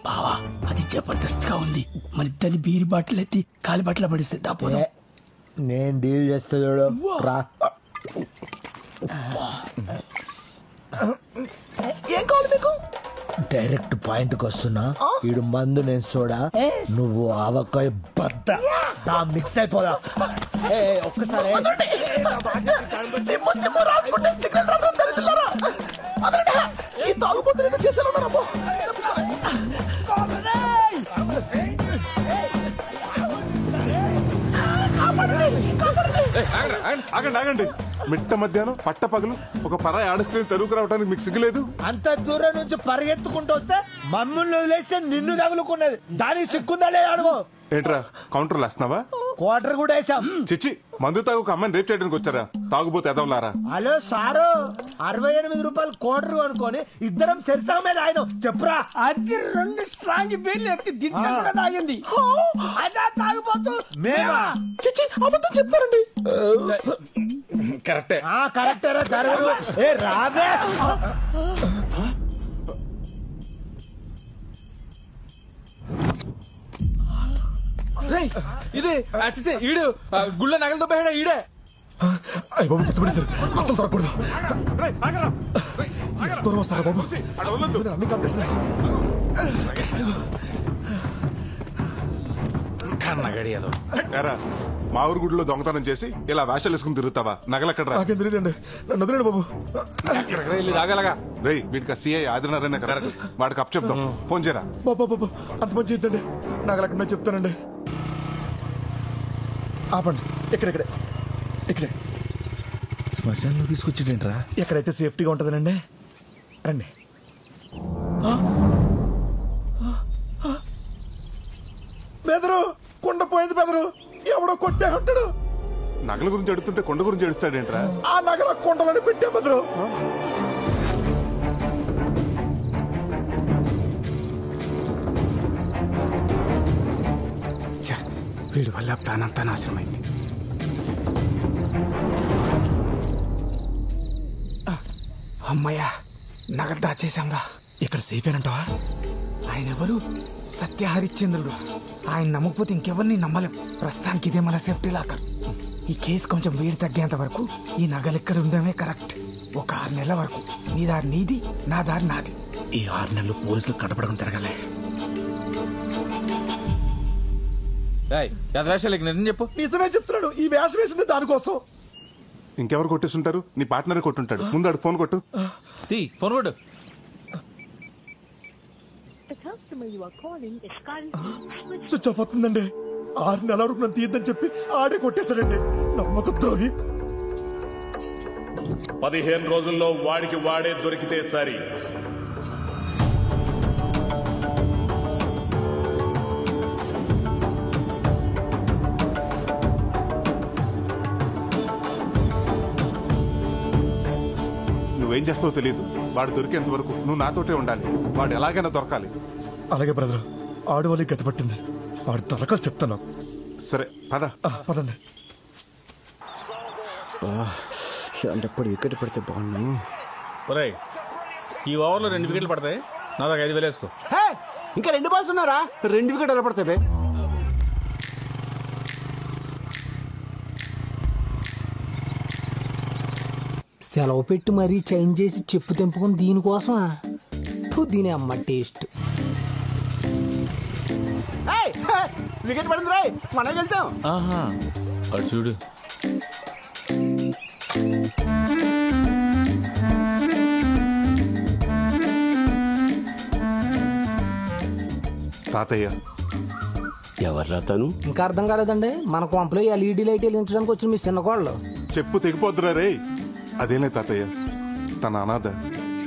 బావా అది జబర్దస్త్ గా ఉంది. మన ఇద్దరిని బీరి బాటిల్ ఎత్తి కాలి బాటిల్ పడిస్తే దాపోదా. నేను డీల్ చేస్తా చూడు. ఏం కావాలి మీకు? డైరెక్ట్ పాయింట్ కి వస్తున్నా. ఈడు మందు నేను సోడా, నువ్వు ఆవకాయ బద్ద. మిక్స్ అయిపోదా ఒక్కసారి. రాసుకుంటే సిగ్నల్ రాత్రం దరిద్రులారా. ఈ తాగుబోతులు చేసేలా ఉన్నారా? ఆగండి. మిట్ట మధ్యాహ్నం పట్ట పగలు ఒక పరాయి ఆడస్ట్రీని తరువుకు రావడానికి మీకు సిగ్గులేదు? అంత దూరం నుంచి పరిగెత్తుకుంటూ వస్తే మమ్మల్ని వదిలేస్తే నిన్ను తగులుకున్నది. దానికి సిక్కుందా లేదా అడుగు. ఏంట్రా కౌంటర్లు వేస్తున్నావా? క్వార్టర్ కూడా వేసాం. చిచ్చి, మందు తాగు ఒక అమ్మాయిని రేప్ చేయడానికి వచ్చారా? తాగుబోతే ఎదవలారా. హలో సారు, 68 రూపాయలు క్వార్టర్ కొనుక్కొని ఇద్దరం సెరిసా మీద ఆయన చెప్పురా. అది 2 స్ట్రాంగ్ బీర్లు ఎత్తి దించకుండా తాగింది. అదా తాగిపోతూ మేమా? చిచ్చి అబద్ధం చెప్తారండి. కరెక్టే. కరెక్టేరా జరగదు. ఏ రావే. ఇదే ఈడు గుళ్ళ నగలతో పోయాడా ఈడే. అయ్య బాబు గుర్తుపడి సార్, అసలు దొరకకూడదు. దూరం వస్తారా బాబు? అన్ని కాంపిటీషన్. మా ఊరు గుడిలో దొంగతనం చేసి ఇలా వేషాలు వేసుకుని తిరుగుతావా? నగలెక్కడ? నాకేం తెలియదండి, నన్ను వదిలేండి బాబు. రేయ్, వీడికి సిఐ ఆదినారాయణ కదా, వాడికి అప్ చెప్తాం. ఫోన్ చేయరా బాబు. అంత మంచి ఇద్దండి, నగలెక్కడ చెప్తానండి. ఆపండి. ఇక్కడే శ్మశానంలో తీసుకొచ్చేటేంట్రా? ఎక్కడైతే సేఫ్టీగా ఉంటుందనండి. రండి. బెదరు, కొండ పోయింది బెదరు. ఎవడో కొట్టే ఉంటాడు. నగల గురించి అడుగుతుంటే కొండ గురించి అడుస్తాడేంట్రా? ఆ నగల కొండలని పెట్టే బెదరు. వీడి వల్ల ప్లాన్ అంతా నాశనమైంది. అమ్మయ్యా, నగలు దాచేశాంరా. ఇక్కడ సేఫ్ ఏనంటావా? ఆయన ఎవరు? సత్య హరిశ్చంద్రుడు. ఆయన నమ్మకపోతే ఇంకెవరిని నమ్మలేం. ప్రస్తుతానికి ఇదే మన సేఫ్టీ లాకర్. ఈ కేసు కొంచెం వేడి తగ్గేంత వరకు ఈ నగలు ఇక్కడ ఉండడమే కరెక్ట్. ఒక 6 నెలల వరకు నీ దారి నీది, నా దారి నాది. ఈ 6 నెలలు పోలీసులు కనపడకుండా తిరగలే. నిజం చెప్పు. నిజమే చెప్తున్నాడు. ఈ వేషం వేసింది దానికోసం. ఇంకెవరు కొట్టేస్తుంటారు? నీ పార్ట్నరే కొట్టుంటాడు. ముందు ఆడు ఫోన్ కొట్టు. ఫోన్ కొట్టు. స్విచ్ ఆఫ్ అవుతుందండి. 6 నెలల వరకు నన్ను తీయద్దని చెప్పి ఆడే కొట్టేశాడండి. నమ్మక ద్రోహి. 15 రోజుల్లో వాడికి వాడే దొరికితే సరి. నువ్వేం చేస్తావో తెలియదు. వాడు దొరికేంత వరకు నువ్వు నాతోటే ఉండాలి. వాడు ఎలాగైనా దొరకాలి. అలాగే బ్రదర్. ఆడు వాళ్ళకి గతి పట్టింది. వాడు దొరకాలి చెప్తాను. సరే పదండి. ఎప్పుడు వికెట్ పడితే బాగున్నాను. ఈ ఓవర్లో 2 వికెట్లు పడతాయి. నా దాకా 5,000 వేసుకో. ఇంకా 2 బాల్స్ ఉన్నారా? 2 వికెట్ ఎలా పడతాయి? సెలవు పెట్టి మరీ చేంజ్ చేసి చెప్పు తెంపుకుని దీనికోసమా? దీని అమ్మ టేస్ట్. వికెట్ పడింది రాయ్, మనం గెలిచాం. అటు చూడు. తాతయ్య ఎవర్రా తను? ఇంకా అర్థం కాలేదండి. మన కొంపలో LED లైట్ వెలిగించడానికి వచ్చిన మీ చిన్న కోళ్ళు. చెప్పు తెగిపోద్దురా రే. అదేలే తాతయ్య, తన అనాథ,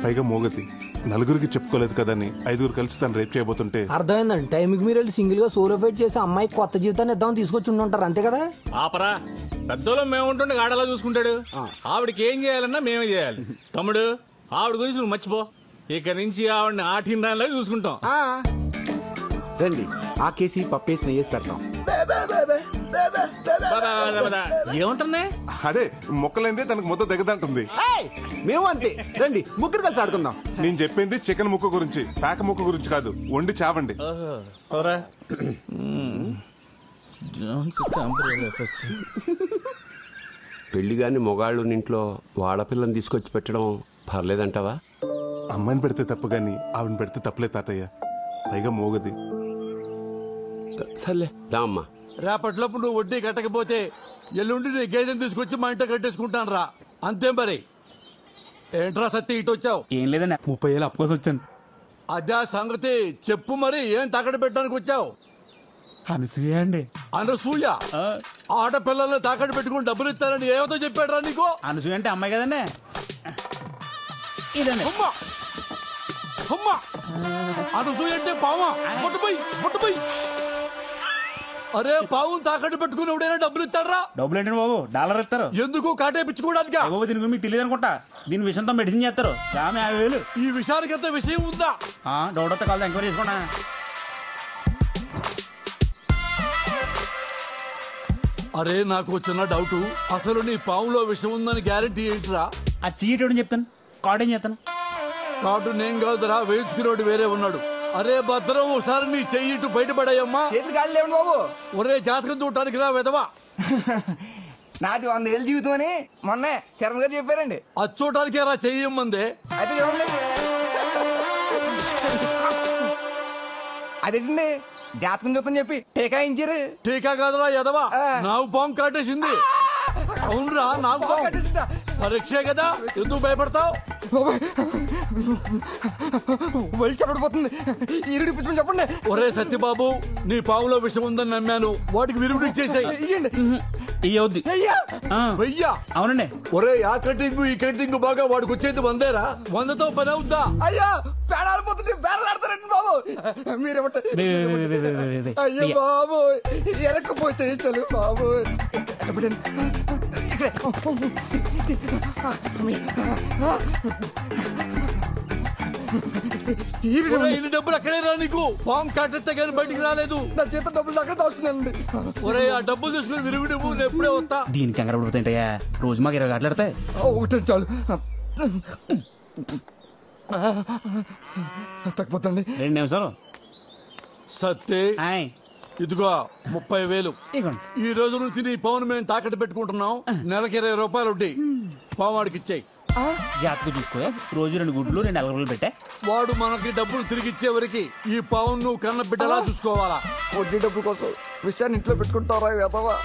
పైగా మోగతి. నలుగురికి చెప్పుకోలేదు కదని 5గురు కలిసి తను రేప్ చేయబోతుంటే. అర్థమైందండి. టైంకి మీరు వెళ్ళి సింగిల్ గా సోలో ఫైట్ చేసి అమ్మాయి కొత్త జీవితాన్ని ఇద్దామని తీసుకొచ్చి ఉంటారు, అంతే కదా? ఆపరా. పెద్దలో మేము ఉంటుండే ఆడలా చూసుకుంటాడు. ఆవిడకి ఏం చేయాలన్నా మేమే చేయాలి. తమ్ముడు, ఆవిడ గురించి నువ్వు మర్చిపో. ఇక నుంచి ఆవిడని ఆటిందానిలా చూసుకుంటాం. రండి, ఆ కేసి పప్పేసి నెయ్యేసి పెడతాం. ఏముంటుంది? అదే మొక్కలైందే తనకు ముద్ద దిగదంటుంది. మేము అంతే రండి ముగ్గురు కలిసి ఆడుకుందాం. నేను చెప్పింది చికెన్ ముక్క గురించి, పేక ముక్క గురించి కాదు. వండి చావండి. పెళ్లి గాని మొగాళ్ళు ఇంట్లో వాడపిల్లని తీసుకొచ్చి పెట్టడం పర్లేదంటావా? అమ్మాయిని పెడితే తప్పు గాని ఆవిడని పెడితే తప్పులే తాతయ్య. పైగా మోగది. సర్లే దా అమ్మా. రేపటిలోపు నువ్వు వడ్డీ కట్టకపోతే ఎల్లుండి నీ గేదెని తీసుకొచ్చి మా ఇంట కట్టేసుకుంటాను రా. అంతే మరి. ఏంట్రా సత్తి ఇటు వచ్చావు? ఏం లేదన్నా 30,000 అప్పు కోసం వచ్చాను. అదే సంగతి చెప్పు మరి. ఏం తాకట్టు పెట్టడానికి వచ్చావు? అనసూయ అండి. అనసూయ ఆడపిల్లల్ని తాకట్టు పెట్టుకుని డబ్బులు ఇస్తారని ఏమతో చెప్పాడు రా నీకు? అనసూయ అంటే అమ్మాయి కదండి. ఇదండి. అమ్మా అమ్మా అనసూయ అంటే పావా? ముట్టుపోయి అరే పావును తాకట్టు పెట్టుకుని ఎవడైనా డబ్బులు ఇస్తాడరా? డబ్బులు ఏంటండి బాబు, $1 ఇస్తారు. ఎందుకు కాటేపించుకోవడానికి? బాబు దీని గురించి మీకు తెలియదు అనుకుంటా. దీని విషయంతో మెడిసిన్ చేస్తారు. ఆమె 50,000. ఈ విషయానికి ఎంత విషయం ఉందా? డౌట్ వస్తే కాదు, ఎంక్వైరీ చేసుకున్నా. అరే నాకు చిన్న డౌట్. అసలు నీ పావులో విషయం ఉందని గ్యారెంటీ ఏంటిరా? ఆ చీటోడు చెప్తాను, కార్డు ఏం చేస్తాను. కార్డు నేను కాదురా, వేయించుకునేవాడు వేరే ఉన్నాడు. అరే భద్రం, ఒకసారి నీ చెయ్యి ఇటు బయటపడాయమ్మా. చేతులు కాళ్ళు లేవండి బాబు. ఒరే జాతకం చూడటానికి రా వెదవా. నాది 100 ఏళ్ళ జీవితం అని మొన్న శరణ్ గారు చెప్పారండి. అది చూడటానికి రా చెయ్యమ్మందే. అయితే చూడండి. అదేంటండి జాతకం చూద్దాం చెప్పి టీకా ఇచ్చారు. టీకా కాదురా ఎదవా, నాకు పాము కాటేసింది. అవునురా నాకు పాము. పరీక్షే కదా, ఎందుకు భయపడతావు? వెళ్ళి చెప్పడిపోతుంది. ఈరుడి పిచ్చి చెప్పండి. ఒరే సత్యబాబు, నీ పావులో విషయం ఉందని నమ్మాను. వాటికి విరుగుడు ఇచ్చేసాయి. ఇయ్యవుద్ది. వెయ్యా? అవునండి. ఒరే ఆ కటింగ్ ఈ కటింగ్ బాగా వాడికి వచ్చేది 100రా. 100తో పని అవుద్దా? అయ్యా పేడాలిపోతుంటే బేరలాడతారండి బాబు. మీరేమంటారు? అయ్యో బాబు ఎరకపోతే చలు బాబు. ఇన్ని డబ్బులు అక్కడే రా. నీకు పాము కాటెత్తే కానీ బయటికి రాలేదు. నా చేత డబ్బులు అక్కడ దాస్తున్నానండి. ఒరే ఆ డబ్బులు తీసుకుని విరుగుడు నేను ఎప్పుడే వస్తా. దీనికి కంగారు పడిపోతాయంటయ్యా, రోజు మాకు 20 గంటలు ఆడతాయి. ఒకటే చాలు. తగ్గిపోతండి. 2 నిమిషాలు. సత్తే ఇదిగో 30,000. ఈ రోజు నుంచి నీ పవన్ మేము తాకట్టు పెట్టుకుంటున్నాం. నెలకి 20 రూపాయలు వడ్డీ. పావాడికి ఇచ్చాయి. జాతకు చూసుకో. రోజు 2 గుడ్లు 2 ఎలగలు పెట్టా. వాడు మనకి డబ్బులు తిరిగి ఇచ్చే వరకు ఈ పవన్ నువ్వు కన్న బిడ్డలా చూసుకోవాలా. వడ్డీ డబ్బుల కోసం విషయాన్ని ఇంట్లో పెట్టుకుంటారా వేదవా?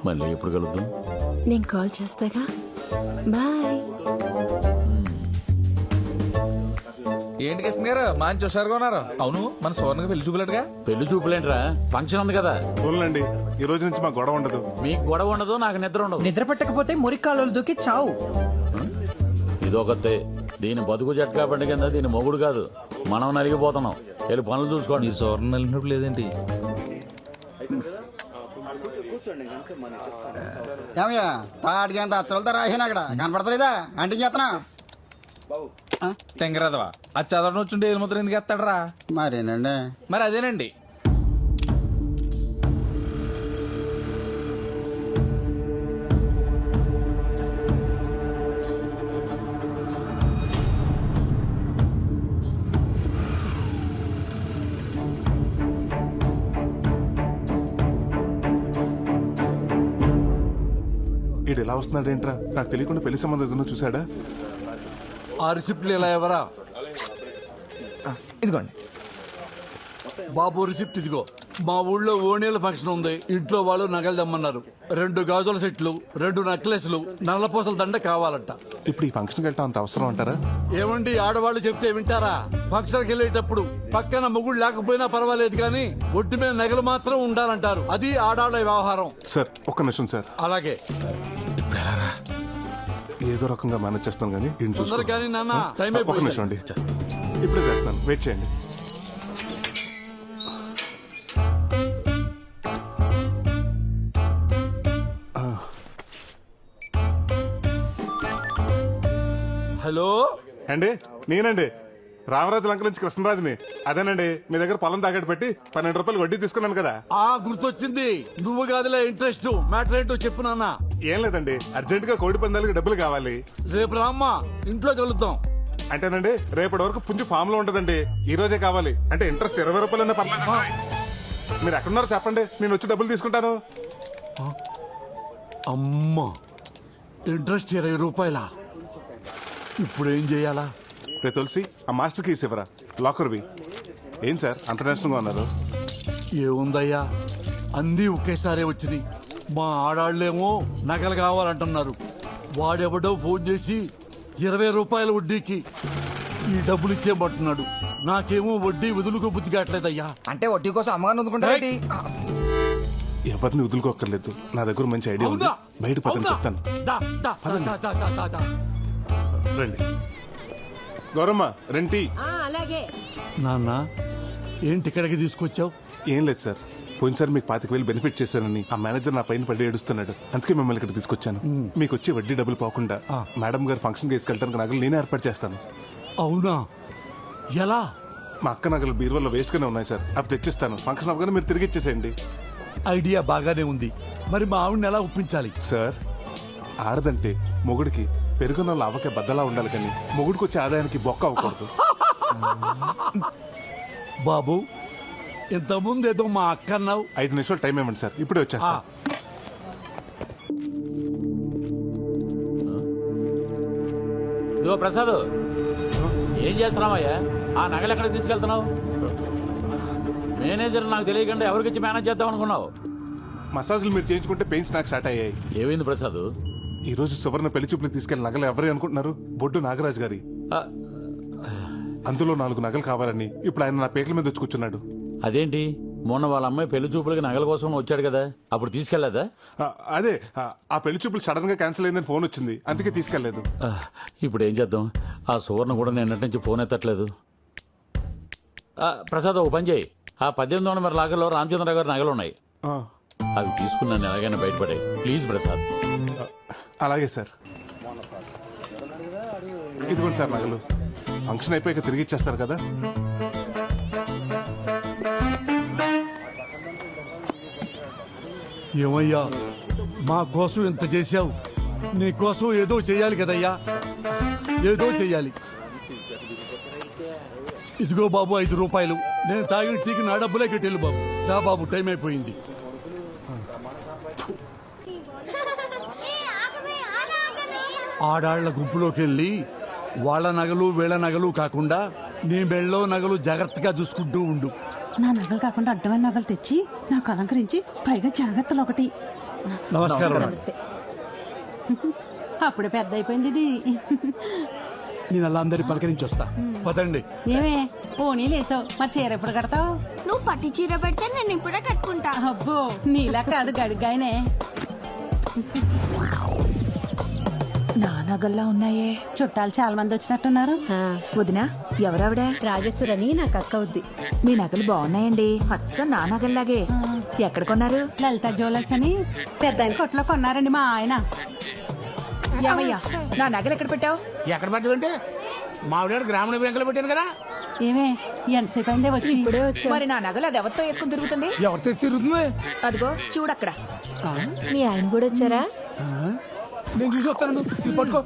మళ్ళీ ఎప్పుడు కలుద్దాం? నేను కాల్ చేస్తాగా. బాయ్. ఏంటి కృష్ణ గారు మంచి హుషారుగా ఉన్నారు? అవును మన సోర్ణకి పెళ్లి చూపులేటుగా. పెళ్లి చూపులేంట్రా, ఫంక్షన్ ఉంది కదా. చూడండి, ఈ రోజు నుంచి మాకు గొడవ ఉండదు. మీకు గొడవ ఉండదు, నాకు నిద్ర ఉండదు. నిద్ర పట్టకపోతే మురికాలు దూకి చావు. ఇదొకతే. దీని బతుకు జట్కా బండి కింద దీని మొగుడు కాదు, మనం నలిగిపోతున్నాం. వెళ్ళి పనులు చూసుకోండి. మీరు సోర్ణ నలిగినప్పుడు లేదేంటి? ఏమయ్యా తాడికి అంత అత్తలతో రాసాను అక్కడ కనపడతలేదా? అంటే చేస్తున్నా తెంగరాదవా అది చదవడం వచ్చుంటే ఏది ముద్ర ఎందుకు ఎత్తాడరా? మరేనండి. మరి అదేనండి. ఈడు ఎలా వస్తున్నాడు ఏంట్రా? నాకు తెలియకుండా పెళ్లి సంబంధం ఏదైనా చూసాడా? ఆ రిసిప్ట్లు ఇలా ఎవరా? ఇదిగోండి బాబు రిసిప్ట్ ఇదిగో. మా ఊళ్ళో ఓణీల ఫంక్షన్ ఉంది. ఇంట్లో వాళ్ళు నగలు తెమ్మన్నారు. 2 గాజుల సెట్లు, 2 నెక్లెస్లు, నల్లపూసల దండ కావాలంట. ఇప్పుడు ఈ ఫంక్షన్కి వెళ్ళటం అంత అవసరం అంటారా? ఏమండి, ఆడవాళ్ళు చెప్తే వింటారా? ఫంక్షన్కి వెళ్ళేటప్పుడు పక్కన మొగుడు లేకపోయినా పర్వాలేదు కానీ ఒంటి మీద నగలు మాత్రం ఉండాలంటారు. అది ఆడాళ్ళ వ్యవహారం. సార్ ఒక్క నిమిషం సార్. అలాగే. ఏదో రకంగా మేనేజ్ చేస్తాను కానీ తొందర కానీ నాన్న, టైం ఒక్క నిమిషం అండి, ఇప్పుడే చేస్తాను, వెయిట్ చేయండి. హలో అండి, నేనండి రామరాజు లంక నుంచి కృష్ణరాజుని. అదేనండి, మీ దగ్గర పొలం తాకట్టు పెట్టి 12 రూపాయలు వడ్డీ తీసుకున్నాను కదా. గుర్తొచ్చింది. నువ్వు కాదులే ఇంట్రెస్ట్. మ్యాటర్ ఏంటో చెప్పు నాన్న. ఏం లేదండి, అర్జెంట్ గా కోడి పందాలకి డబ్బులు కావాలి. రేపు రామ్మా, ఇంట్లో కలుద్దాం. అంటేనండి, రేపటి వరకు పుంజు ఫామ్ లో ఉంటదండి. ఈ రోజే కావాలి. అంటే ఇంట్రెస్ట్ 20 రూపాయలన్నా పర్లేదు. మీరు ఎక్కడున్నారో చెప్పండి, నేను వచ్చి డబ్బులు తీసుకుంటాను. అమ్మా, ఇంట్రెస్ట్ 20 రూపాయలా? ఇప్పుడు ఏం చేయాలా? రే తులసి, ఆ మాస్టర్ కీస్ ఇవ్వరా, లాకర్వి. ఏం సార్ అంత నేషనల్ గా ఉన్నారు? ఏముందయ్యా, అన్నీ ఒకేసారి వచ్చినాయి. మా ఆడాళ్ళేమో నగలు కావాలంటున్నారు. వాడెవడో ఫోన్ చేసి 20 రూపాయల వడ్డీకి ఈ డబ్బులు ఇచ్చేయమంటున్నాడు. నాకేమో వడ్డీ వదులుకో బుద్ధి కావట్లేదయ్యా. అంటే వడ్డీ కోసం అమ్మగారిని వదులుకుంటారేంటి? ఎవరిని వదులుకోక్కర్లేదు, నా దగ్గర మంచి ఐడియా ఉంది. బయట పక్కన చెప్తాను. రండి గౌరమ్మ, రెంటి. నాన్న, ఏంటి ఇక్కడికి తీసుకొచ్చావు? ఏం లేదు సార్, పోయినసారి మీకు 25,000 బెనిఫిట్ చేశానని ఆ మేనేజర్ నా పైన పడి ఏడుస్తున్నాడు. అందుకే మిమ్మల్ని ఇక్కడ తీసుకొచ్చాను. మీకు వచ్చి వడ్డీ డబ్బులు పోకుండా మేడం గారు ఫంక్షన్ తీసుకెళ్ళడానికి నగలు నేనే ఏర్పాటు చేస్తాను. అవునా? ఎలా? మా అక్క నగలు బీరువాలో వేస్ట్ గానే ఉన్నాయి సార్, అవి తెచ్చిస్తాను. ఫంక్షన్ అవగానే మీరు తిరిగి ఇచ్చేసేయండి. ఐడియా బాగానే ఉంది. మరి మా ఆవిడని ఎలా ఒప్పించాలి? సార్, ఆడదంటే మొగుడికి పెరుగున లావకే బద్దలా ఉండాలి కానీ మొగుడికి వచ్చే ఆదాయానికి బొక్క అవ్వకూడదు. బాబు, ఇంతకుముందు ఏదో మా అక్క అన్నావు. 5 నిమిషాలు టైం ఇవ్వండి సార్, ఇప్పుడే వచ్చేస్తా. ఇదిగో ప్రసాద్, ఏం చేస్తున్నావయ్యా? ఆ నగలు ఎక్కడికి తీసుకెళ్తున్నావు? మేనేజర్ నాకు తెలియకుండా ఎవరికిచ్చి మేనేజ్ చేద్దాం అనుకున్నావు? మసాజులు మీరు చేయించుకుంటే పెయిన్స్ నాకు స్టార్ట్ అయ్యాయి. ఏమైంది ప్రసాద్? ఈ రోజు సువర్ణ పెళ్లి చూపులకు తీసుకెళ్లిన నగలు ఎవరి అనుకుంటున్నారు? బొడ్డు నాగరాజు గారి. అందులో 4 నగలు కావాలని ఇప్పుడు ఆయన నా పేకల మీద వచ్చి కూర్చున్నాడు. అదేంటి, మొన్న వాళ్ళ అమ్మాయి పెళ్లి చూపులకి నగల కోసం వచ్చాడు కదా, అప్పుడు తీసుకెళ్లేదా? అదే, ఆ పెళ్లి చూపులు సడన్ గా క్యాన్సిల్ అయిందని ఫోన్ వచ్చింది, అందుకే తీసుకెళ్లేదు. ఇప్పుడు ఏం చేద్దాం? ఆ సువర్ణ కూడా నిన్నటి నుంచి ఫోన్ ఎత్తట్లేదు. ప్రసాద్, ఓ పని చేయి. ఆ 1800 నెంబర్ లాగర్లో రామచంద్రరావు గారి నగలు ఉన్నాయి, అవి తీసుకున్నాను. ఎలాగైనా బయటపడే ప్లీజ్ ప్రసాద్. అలాగే సార్. ఇదిగోండి సార్ నగలు. ఫంక్షన్ అయిపోయాక తిరిగి ఇచ్చేస్తారు కదా. ఏమయ్యా, మా కోసం ఇంత చేశావు, నీ కోసం ఏదో చెయ్యాలి కదయ్యా, ఏదో చెయ్యాలి. ఇదిగో బాబు 5 రూపాయలు. నేను తాగిన టీకి నా డబ్బులే కట్టేళ్ళు బాబు. రా బాబు, టైం అయిపోయింది. ఆడాళ్ల గుంపులోకి వెళ్ళి వాళ్ళ నగలు వీళ్ళ నగలు కాకుండా నీ మెళ్ళో నగలు జాగ్రత్తగా చూసుకుంటూ ఉండు. నా నగలు కాకుండా అడ్డమైన నగలు తెచ్చి నాకు అలంకరించి పైగా జాగ్రత్తలు ఒకటి. నమస్కారం. అప్పుడే పెద్ద అయిపోయింది ఇది. నేను అలా అందరి పలకరించి వస్తా. పదండి. ఏమే పోనీ లేసావు, మరి చీర ఎప్పుడు కడతావు? నువ్వు పట్టి చీర పెడితే నేను ఇప్పుడే కట్టుకుంటా. అబ్బో, నీలా కాదు గడిగాయనే. నా నగల్లా ఉన్నాయే. చుట్టాలు చాలా మంది వచ్చినట్టున్నారు. వదినా, ఎవరావిడ? రాజేశ్వరని నాకు అక్క అవుద్ది. మీ నగలు బాగున్నాయండి, అచ్చం నా నగల్లాగే. ఎక్కడ కొన్నారు? లలిత జ్యువెలర్స్ అని పెద్ద కొట్లో కొన్నారండి మా ఆయన. ఏమయ్యా, నా నగలు ఎక్కడ పెట్టావు? ఎక్కడ పెట్టమంటే మావిడ గ్రామీణ బ్యాంకులో పెట్టాను కదా. ఏమే ఎంతసేపు అయిందే వచ్చి? మరి నా నగలు అది ఎవరితో వేసుకుని తిరుగుతుంది? ఎవరితో తిరుగుతుంది? అదిగో చూడక్కడ. మీ ఆయన కూడా వచ్చారా? నేను చూసి వస్తాను, ఇది పట్టుకో.